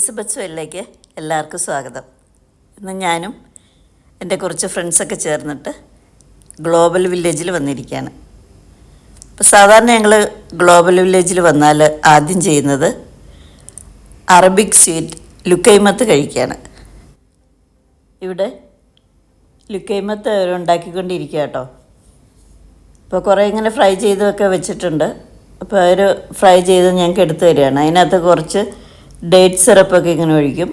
Elizabeth സോയിലേക്ക് എല്ലാവർക്കും സ്വാഗതം. ഇന്ന് ഞാനും എൻ്റെ കുറച്ച് ഫ്രണ്ട്സൊക്കെ ചേർന്നിട്ട് ഗ്ലോബൽ വില്ലേജിൽ വന്നിരിക്കുകയാണ്. അപ്പോൾ സാധാരണ ഞങ്ങൾ ഗ്ലോബൽ വില്ലേജിൽ വന്നാൽ ആദ്യം ചെയ്യുന്നത് അറബിക് സ്വീറ്റ് ലുക്കൈമത്ത് കഴിക്കുകയാണ്. ഇവിടെ ലുക്കൈമത്ത് ഉണ്ടാക്കിക്കൊണ്ടിരിക്കുക കേട്ടോ. ഇപ്പോൾ കുറേ ഇങ്ങനെ ഫ്രൈ ചെയ്തൊക്കെ വെച്ചിട്ടുണ്ട്. അപ്പോൾ അവർ ഫ്രൈ ചെയ്ത് ഞങ്ങൾക്ക് എടുത്തു തരികയാണ്. അതിനകത്ത് കുറച്ച് ഡേറ്റ് സിറപ്പൊക്കെ ഇങ്ങനെ ഒഴിക്കും,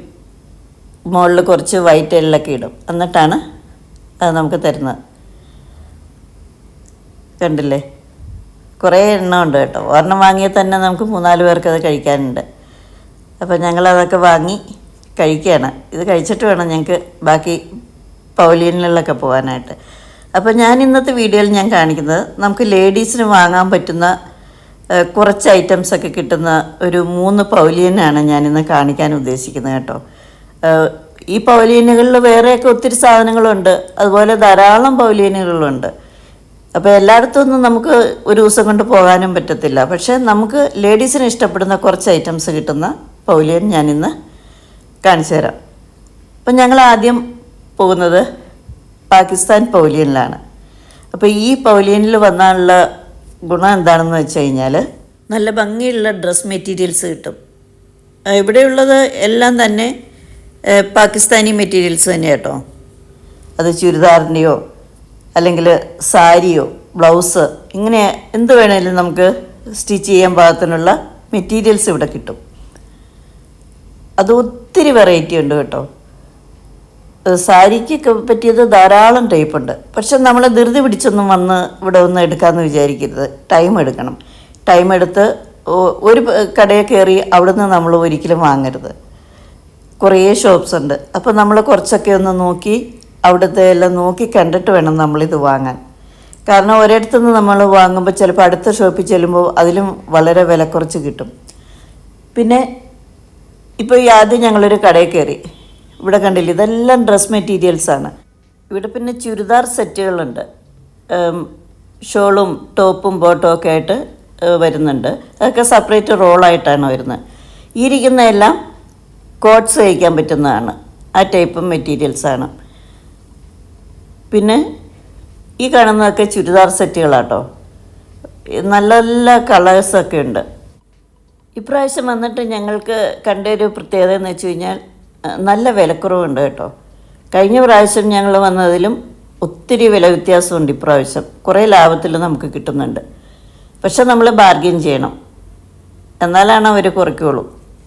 മുകളിൽ കുറച്ച് വൈറ്റ് എള്ളൊക്കെ ഇടും, എന്നിട്ടാണ് അത് നമുക്ക് തരുന്നത്. കണ്ടില്ലേ, കുറേ എണ്ണം ഉണ്ട് കേട്ടോ. ഒരെണ്ണം വാങ്ങിയാൽ തന്നെ നമുക്ക് 3-4 പേർക്ക് അത് കഴിക്കാനുണ്ട്. അപ്പോൾ ഞങ്ങളതൊക്കെ വാങ്ങി കഴിക്കുകയാണ്. ഇത് കഴിച്ചിട്ട് വേണം ഞങ്ങൾക്ക് ബാക്കി പവലിയനിലൊക്കെ പോകാനായിട്ട്. അപ്പോൾ ഞാൻ ഇന്നത്തെ വീഡിയോയിൽ ഞാൻ കാണിക്കുന്നത് നമുക്ക് ലേഡീസിന് വാങ്ങാൻ പറ്റുന്ന കുറച്ച് ഐറ്റംസൊക്കെ കിട്ടുന്ന ഒരു 3 പവലിയനാണ് ഞാനിന്ന് കാണിക്കാൻ ഉദ്ദേശിക്കുന്നത് കേട്ടോ. ഈ പവലിയനുകളിൽ വേറെയൊക്കെ ഒത്തിരി സാധനങ്ങളുണ്ട്, അതുപോലെ ധാരാളം പവലിയനുകളുണ്ട്. അപ്പോൾ എല്ലായിടത്തും ഒന്നും നമുക്ക് ഒരു ദിവസം കൊണ്ട് പോകാനും പറ്റത്തില്ല. പക്ഷേ നമുക്ക് ലേഡീസിന് ഇഷ്ടപ്പെടുന്ന കുറച്ച് ഐറ്റംസ് കിട്ടുന്ന പവലിയൻ ഞാനിന്ന് കാണിച്ചു തരാം. അപ്പം ഞങ്ങൾ ആദ്യം പോകുന്നത് പാകിസ്ഥാൻ പവലിയനിലാണ്. അപ്പോൾ ഈ പവലിയനിൽ വന്നാലുള്ള ഗുണം എന്താണെന്ന് വെച്ച് കഴിഞ്ഞാൽ നല്ല ഭംഗിയുള്ള ഡ്രസ് മെറ്റീരിയൽസ് കിട്ടും. ഇവിടെയുള്ളത് എല്ലാം തന്നെ പാകിസ്ഥാനി മെറ്റീരിയൽസ് തന്നെ കേട്ടോ. അത് ചുരിദാറിൻ്റെയോ അല്ലെങ്കിൽ സാരിയോ ബ്ലൗസ് ഇങ്ങനെ എന്ത് വേണേലും നമുക്ക് സ്റ്റിച്ച് ചെയ്യാൻ പാകത്തിനുള്ള മെറ്റീരിയൽസ് ഇവിടെ കിട്ടും. അത് ഒത്തിരി വെറൈറ്റി ഉണ്ട് കേട്ടോ. സാരിക്കൊക്കെ പറ്റിയത് ധാരാളം ടൈപ്പുണ്ട്. പക്ഷെ നമ്മൾ ധൃതി പിടിച്ചൊന്നും വന്ന് ഇവിടെ ഒന്ന് എടുക്കാമെന്ന് വിചാരിക്കരുത്. ടൈം എടുക്കണം. ടൈം എടുത്ത് ഒരു കടയിൽ കയറി അവിടുന്ന് നമ്മൾ ഒരിക്കലും വാങ്ങരുത്. കുറേ ഷോപ്സ് ഉണ്ട്. അപ്പോൾ നമ്മൾ കുറച്ചൊക്കെ ഒന്ന് നോക്കി അവിടുത്തെ എല്ലാം നോക്കി കണ്ടിട്ട് വേണം നമ്മളിത് വാങ്ങാൻ. കാരണം ഒരിടത്തുനിന്ന് നമ്മൾ വാങ്ങുമ്പോൾ ചിലപ്പോൾ അടുത്ത ഷോപ്പിൽ ചെല്ലുമ്പോൾ അതിലും വളരെ വില കുറച്ച് കിട്ടും. പിന്നെ ഇപ്പോൾ ഈ ആദ്യം ഞങ്ങളൊരു കടയിൽ കയറി. ഇവിടെ കണ്ടില്ല, ഇതെല്ലാം ഡ്രസ് മെറ്റീരിയൽസാണ്. ഇവിടെ പിന്നെ ചുരിദാർ സെറ്റുകളുണ്ട്. ഷോളും ടോപ്പും ബോട്ടും ഒക്കെ ആയിട്ട് വരുന്നുണ്ട്. അതൊക്കെ സെപ്പറേറ്റ് റോളായിട്ടാണ് വരുന്നത്. ഈ ഇരിക്കുന്നതെല്ലാം കോട്ട്സ് തയ്ക്കാൻ പറ്റുന്നതാണ്. ആ ടൈപ്പ് മെറ്റീരിയൽസാണ്. പിന്നെ ഈ കാണുന്നതൊക്കെ ചുരിദാർ സെറ്റുകളാട്ടോ. നല്ല നല്ല കളേഴ്സൊക്കെ ഉണ്ട്. ഇപ്രാവശ്യം വന്നിട്ട് ഞങ്ങൾക്ക് കണ്ടൊരു പ്രത്യേകത എന്ന് വെച്ച് കഴിഞ്ഞാൽ നല്ല വിലക്കുറവുണ്ട് കേട്ടോ. കഴിഞ്ഞ പ്രാവശ്യം ഞങ്ങൾ വന്നതിലും ഒത്തിരി വില വ്യത്യാസമുണ്ട്. ഇപ്രാവശ്യം കുറേ ലാഭത്തിൽ നമുക്ക് കിട്ടുന്നുണ്ട്. പക്ഷെ നമ്മൾ ബാർഗെയിൻ ചെയ്യണം, എന്നാലാണ് അവർ കുറയ്ക്കുള്ളൂ.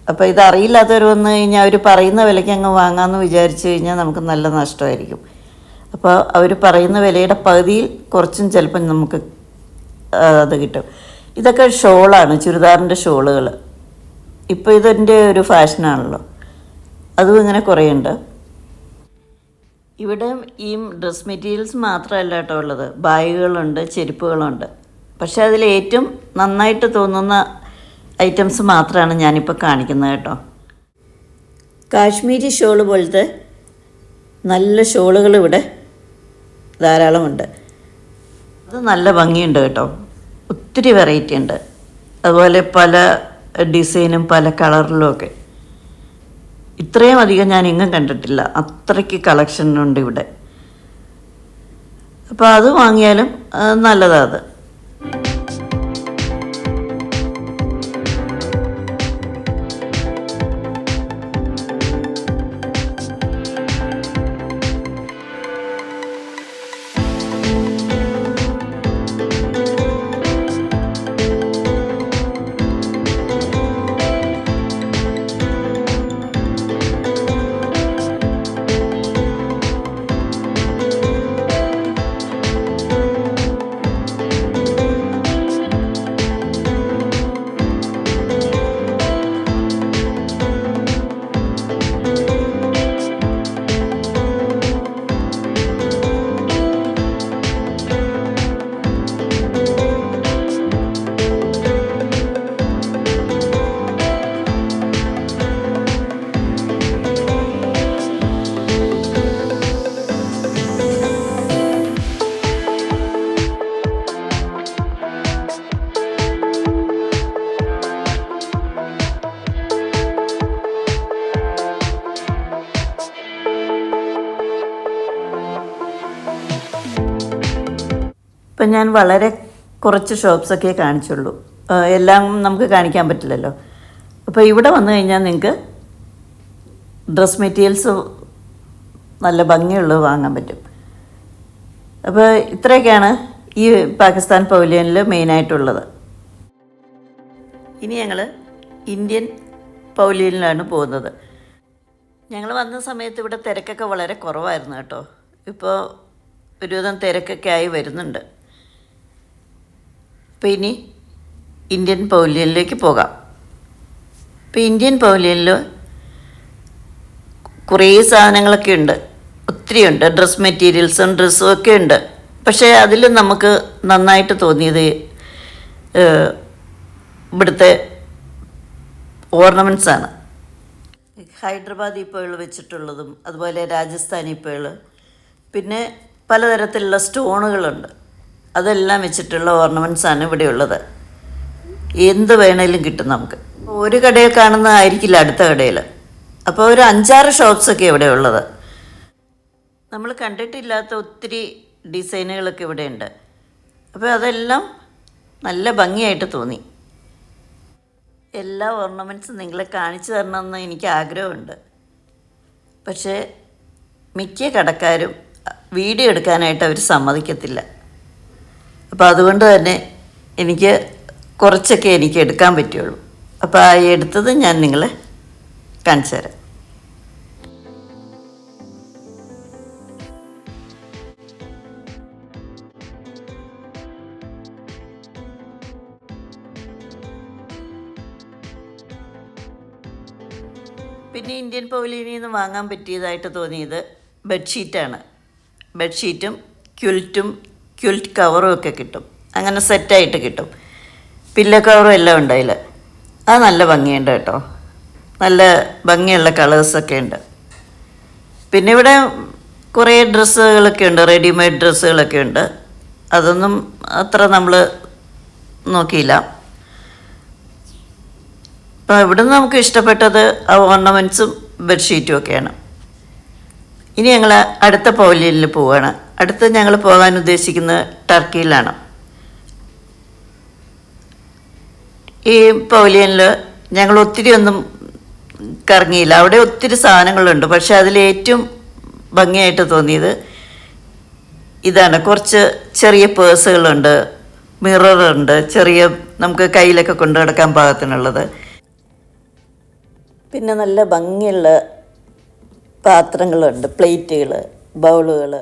അപ്പോൾ ഇതറിയില്ലാത്തവർ വന്നു കഴിഞ്ഞാൽ അവർ പറയുന്ന വിലയ്ക്ക് അങ്ങ് വാങ്ങാമെന്ന് വിചാരിച്ചു കഴിഞ്ഞാൽ നമുക്ക് നല്ല നഷ്ടമായിരിക്കും. അപ്പോൾ അവർ പറയുന്ന വിലയുടെ പകുതിയിൽ കുറച്ചും ചിലപ്പം നമുക്ക് അത് കിട്ടും. ഇതൊക്കെ ഷോളാണ്, ചുരിദാറിൻ്റെ ഷോളുകൾ. ഇപ്പോൾ ഇതിൻ്റെ ഒരു ഫാഷനാണല്ലോ, അതും ഇങ്ങനെ കുറേ ഉണ്ട്. ഇവിടെ ഈ ഡ്രസ് മെറ്റീരിയൽസ് മാത്രമല്ല കേട്ടോ ഉള്ളത്, ബാഗുകളുണ്ട്, ചെരുപ്പുകളുണ്ട്. പക്ഷേ അതിൽ ഏറ്റവും നന്നായിട്ട് തോന്നുന്ന ഐറ്റംസ് മാത്രമാണ് ഞാനിപ്പോൾ കാണിക്കുന്നത് കേട്ടോ. കാശ്മീരി ഷോൾ പോലത്തെ നല്ല ഷോളുകൾ ഇവിടെ ധാരാളമുണ്ട്. അത് നല്ല ഭംഗിയുണ്ട് കേട്ടോ. ഒത്തിരി വെറൈറ്റി ഉണ്ട്. അതുപോലെ പല ഡിസൈനും പല കളറിലും ഒക്കെ. ഇത്രയും അധികം ഞാൻ എങ്ങും കണ്ടിട്ടില്ല. അത്രയ്ക്ക് കളക്ഷൻ ഉണ്ട് ഇവിടെ. അപ്പോൾ അത് വാങ്ങിയാലും നല്ലതാണ് അത്. ഇപ്പം ഞാൻ വളരെ കുറച്ച് ഷോപ്സൊക്കെ കാണിച്ചുള്ളൂ, എല്ലാം നമുക്ക് കാണിക്കാൻ പറ്റില്ലല്ലോ. അപ്പോൾ ഇവിടെ വന്നു കഴിഞ്ഞാൽ നിങ്ങൾക്ക് ഡ്രസ് മെറ്റീരിയൽസ് നല്ല ഭംഗിയുള്ളത് വാങ്ങാൻ പറ്റും. അപ്പോൾ ഇത്രയൊക്കെയാണ് ഈ പാകിസ്ഥാൻ പവലിയനിൽ മെയിനായിട്ടുള്ളത്. ഇനി ഞങ്ങൾ ഇന്ത്യൻ പവലിയനിലാണ് പോകുന്നത്. ഞങ്ങൾ വന്ന സമയത്ത് ഇവിടെ തിരക്കൊക്കെ വളരെ കുറവായിരുന്നു കേട്ടോ. ഇപ്പോൾ ഒരുവിധം തിരക്കൊക്കെ ആയി വരുന്നുണ്ട്. അപ്പോൾ ഇനി ഇന്ത്യൻ പവലിയനിലേക്ക് പോകാം. ഇപ്പോൾ ഇന്ത്യൻ പവലിയനിൽ കുറേ സാധനങ്ങളൊക്കെ ഉണ്ട്, ഒത്തിരി ഉണ്ട്. ഡ്രസ് മെറ്റീരിയൽസും ഡ്രസ്സും ഒക്കെ ഉണ്ട്. പക്ഷേ അതിൽ നമുക്ക് നന്നായിട്ട് തോന്നിയത് ഇവിടുത്തെ ഓർണമെൻറ്റ്സാണ്. ഹൈദരാബാദി പേൾ വെച്ചിട്ടുള്ളതും അതുപോലെ രാജസ്ഥാനി പേൾ, പിന്നെ പലതരത്തിലുള്ള സ്റ്റോണുകളുണ്ട്. അതെല്ലാം വെച്ചിട്ടുള്ള ഓർണമെൻറ്റ്സാണ് ഇവിടെയുള്ളത്. എന്ത് വേണേലും കിട്ടും നമുക്ക്. ഒരു കടയിൽ കാണുന്നതായിരിക്കില്ല അടുത്ത കടയിൽ. അപ്പോൾ ഒരു 5-6 ഷോപ്സൊക്കെ ഇവിടെ ഉള്ളത്. നമ്മൾ കണ്ടിട്ടില്ലാത്ത ഒത്തിരി ഡിസൈനുകളൊക്കെ ഇവിടെയുണ്ട്. അപ്പോൾ അതെല്ലാം നല്ല ഭംഗിയായിട്ട് തോന്നി. എല്ലാ ഓർണമെൻറ്റ്സും നിങ്ങളെ കാണിച്ചു തരണമെന്ന് എനിക്ക് ആഗ്രഹമുണ്ട്. പക്ഷേ മിക്ക കടക്കാരും വീഡിയോ എടുക്കാനായിട്ട് അവർ സമ്മതിക്കത്തില്ല. അപ്പോൾ അതുകൊണ്ട് തന്നെ എനിക്ക് കുറച്ചൊക്കെ എനിക്ക് എടുക്കാൻ പറ്റുള്ളൂ. അപ്പോൾ ആ എടുത്തത് ഞാൻ നിങ്ങളെ കാണിച്ചു തരാം. പിന്നെ ഇന്ത്യൻ പവലിയനിൽ നിന്ന് വാങ്ങാൻ പറ്റിയതായിട്ട് തോന്നിയത് ബെഡ്ഷീറ്റാണ്. ബെഡ്ഷീറ്റും ക്വിൽറ്റ് കവറും ഒക്കെ കിട്ടും. അങ്ങനെ സെറ്റായിട്ട് കിട്ടും. പില്ലോ കവറും എല്ലാം ഉണ്ട് അതിൽ. അത് നല്ല ഭംഗിയുണ്ട് കേട്ടോ. നല്ല ഭംഗിയുള്ള കളേഴ്സൊക്കെ ഉണ്ട്. പിന്നെ ഇവിടെ കുറേ ഡ്രസ്സുകളൊക്കെ ഉണ്ട്, റെഡിമെയ്ഡ് ഡ്രസ്സുകളൊക്കെ ഉണ്ട്. അതൊന്നും അത്ര നമ്മൾ നോക്കിയില്ല. അപ്പോൾ ഇവിടെ നിന്ന് നമുക്ക് ഇഷ്ടപ്പെട്ടത് ആ ഓർണമെൻറ്റ്സും ബെഡ്ഷീറ്റും ഒക്കെയാണ്. ഇനി ഞങ്ങൾ അടുത്ത പവലിയനിൽ പോവുകയാണ്. അടുത്ത് ഞങ്ങൾ പോകാൻ ഉദ്ദേശിക്കുന്നത് ടർക്കിയിലാണ്. ഈ പവലിയനിൽ ഞങ്ങൾ ഒത്തിരി ഒന്നും കറങ്ങിയില്ല. അവിടെ ഒത്തിരി സാധനങ്ങളുണ്ട്. പക്ഷേ അതിലേറ്റവും ഭംഗിയായിട്ട് തോന്നിയത് ഇതാണ്. കുറച്ച് ചെറിയ പേഴ്സുകളുണ്ട്, മിററുണ്ട്, ചെറിയ നമുക്ക് കയ്യിലൊക്കെ കൊണ്ടു നടക്കാൻ പാകത്തിനുള്ളത്. പിന്നെ നല്ല ഭംഗിയുള്ള പാത്രങ്ങളുണ്ട്, പ്ലേറ്റുകൾ, ബൗളുകൾ,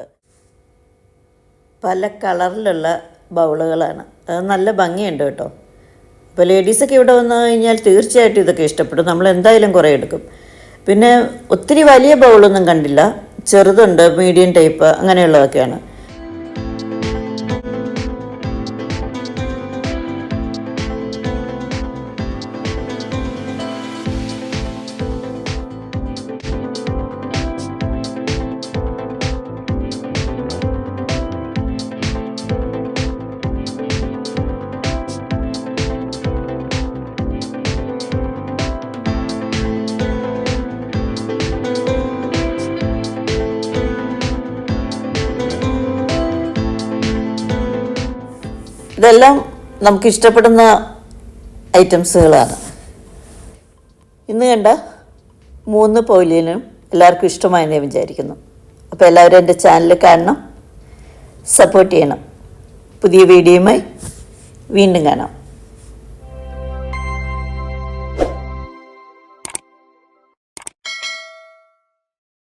പല കളറിലുള്ള ബൗളുകളാണ്. അത് നല്ല ഭംഗിയുണ്ട് കേട്ടോ. അപ്പോൾ ലേഡീസൊക്കെ ഇവിടെ വന്നു കഴിഞ്ഞാൽ തീർച്ചയായിട്ടും ഇതൊക്കെ ഇഷ്ടപ്പെടും. നമ്മൾ എന്തായാലും കുറേ എടുക്കും. പിന്നെ ഒത്തിരി വലിയ ബൗളൊന്നും കണ്ടില്ല, ചെറുതുണ്ട്, മീഡിയം ടൈപ്പ് അങ്ങനെയുള്ളതൊക്കെയാണ്. ഇതെല്ലാം നമുക്ക് ഇഷ്ടപ്പെടുന്ന ഐറ്റംസുകളാണ്. ഇന്ന് കണ്ട 3 പവലിയനും എല്ലാവർക്കും ഇഷ്ടമായെന്ന് ഞാൻ വിചാരിക്കുന്നു. അപ്പോൾ എല്ലാവരും എൻ്റെ ചാനൽ കാണണം, സപ്പോർട്ട് ചെയ്യണം. പുതിയ വീഡിയോയുമായി വീണ്ടും കാണാം.